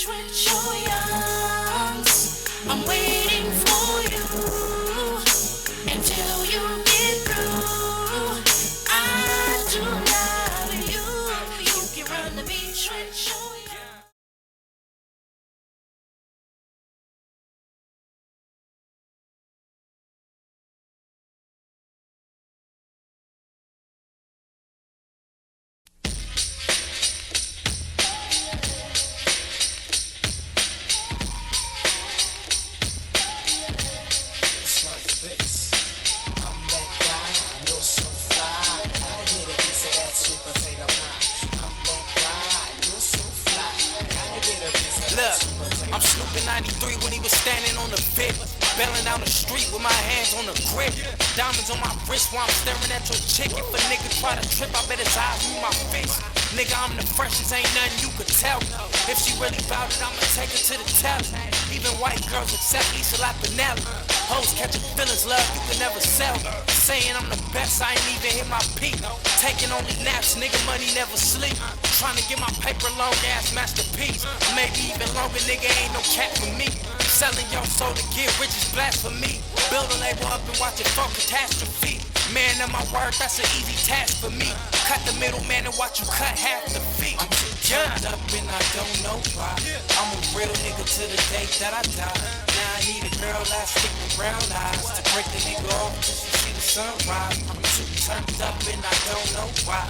beach with your youngs. I'm waiting for you until you get through. I do love you. You can run the beach with your youngs. Look, I'm Snoop in 93 when he was standing on the pit. Bailing down the street with my hands on the grip. Diamonds on my wrist while I'm staring at your chick. If a nigga try to trip, I bet his eyes move my face. Nigga, I'm the freshest, ain't nothing you could tell. If she really bout it, I'ma take her to the telly. Even white girls accept Lisa Lapinelli. Hoes catching feelings, love you can never sell. Saying I'm the best, I ain't even hit my peak. Taking only naps, nigga, money never sleep. Trying to get my paper long ass masterpiece. Maybe even longer, nigga, ain't no cap for me. Selling your soul to get rich is blasphemy. Build a label up and watch it fall catastrophe. Man, of my word, that's an easy task for me. Cut the middleman and watch you cut half the fee. I'm too turned up and I don't know why. I'm a real nigga to the day that I die. Now I need a girl that stick with brown eyes to break the nigga off till she see the sunrise. I'm too turned up and I don't know why.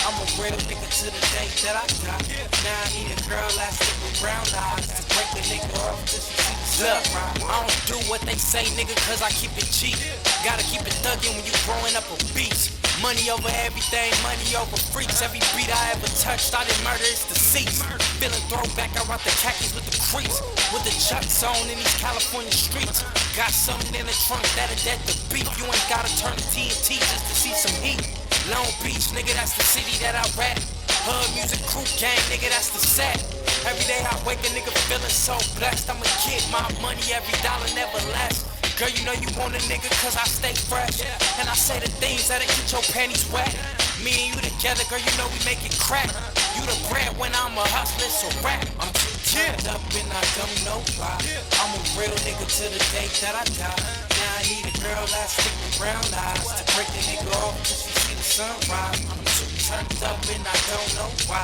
I'm a real nigga to the day that I die. Now I need a girl that stick with brown eyes to break the nigga off till she see the sunrise. Look, I don't do what they say, nigga, cause I keep it cheap. Gotta keep it thuggin' when you growing up a beast. Money over everything, money over freaks. Every beat I ever touched, I didn't murder, it's deceased. Feeling throwback, I rock the khakis with the creeps. With the chucks on in these California streets. Got something in the trunk that'll dead the beef. You ain't gotta turn the TNT just to see some heat. Long Beach, nigga, that's the city that I rap. Hood music crew gang, nigga, that's the set. Every day I wake a nigga feeling so blessed. I'ma get my money, every dollar never less. Girl, you know you want a nigga cause I stay fresh. And I say the things that'll get your panties wet. Me and you together, girl, you know we make it crack. You the bread when I'm a hustler, so rap. I'm too turned up and I don't know why. I'm a real nigga to the day that I die. Now I need a girl that stick with brown eyes to break the nigga off till she see the sunrise. I'm too turned up and I don't know why.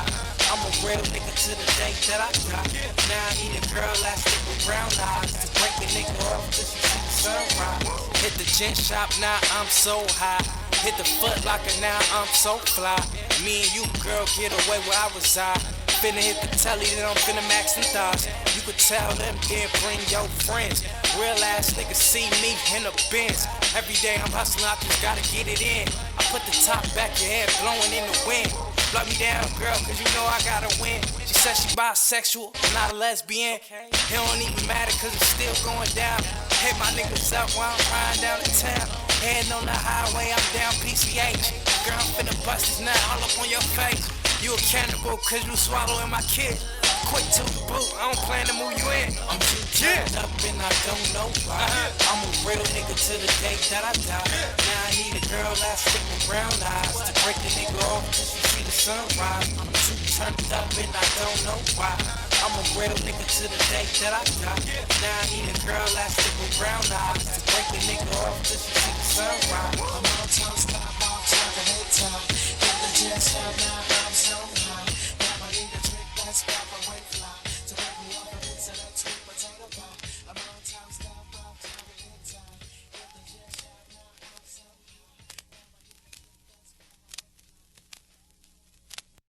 I'm a real nigga to the day that I die. Now I need a girl that stick with brown eyes to break the nigga off till she see the sunrise. Hit the gin shop, now I'm so high. Hit the Foot Locker, now I'm so fly. Me and you, girl, get away where I reside. Finna hit the telly, then I'm finna max and thighs. You could tell them, then bring your friends. Real ass niggas see me in the Benz. Every day I'm hustling, I just gotta get it in. I put the top back, your head blowing in the wind. Blow me down, girl, cause you know I gotta win. She said she bisexual, not a lesbian. It don't even matter cause it's still going down. Hit my niggas up while I'm riding down the town. Heading on the highway, I'm down PCH. Girl, I'm finna bust this nut all up on your face. You a cannibal cause you swallowing my kid. Quick to the boot, I don't plan to move you in. I'm too turned up and I don't know why. I'm a real nigga to the day that I die. Now I need a girl that stick with brown eyes to break the nigga off till she see the sunrise. I'm too turned up and I don't know why. I'm a real nigga to the day that I die. Now I need a girl that stick with brown eyes to break the nigga off till she see the sunrise. I'm all time stop, all time the whole time. Hit the gym shop, now I'm so high. Now I need a drink, let's go.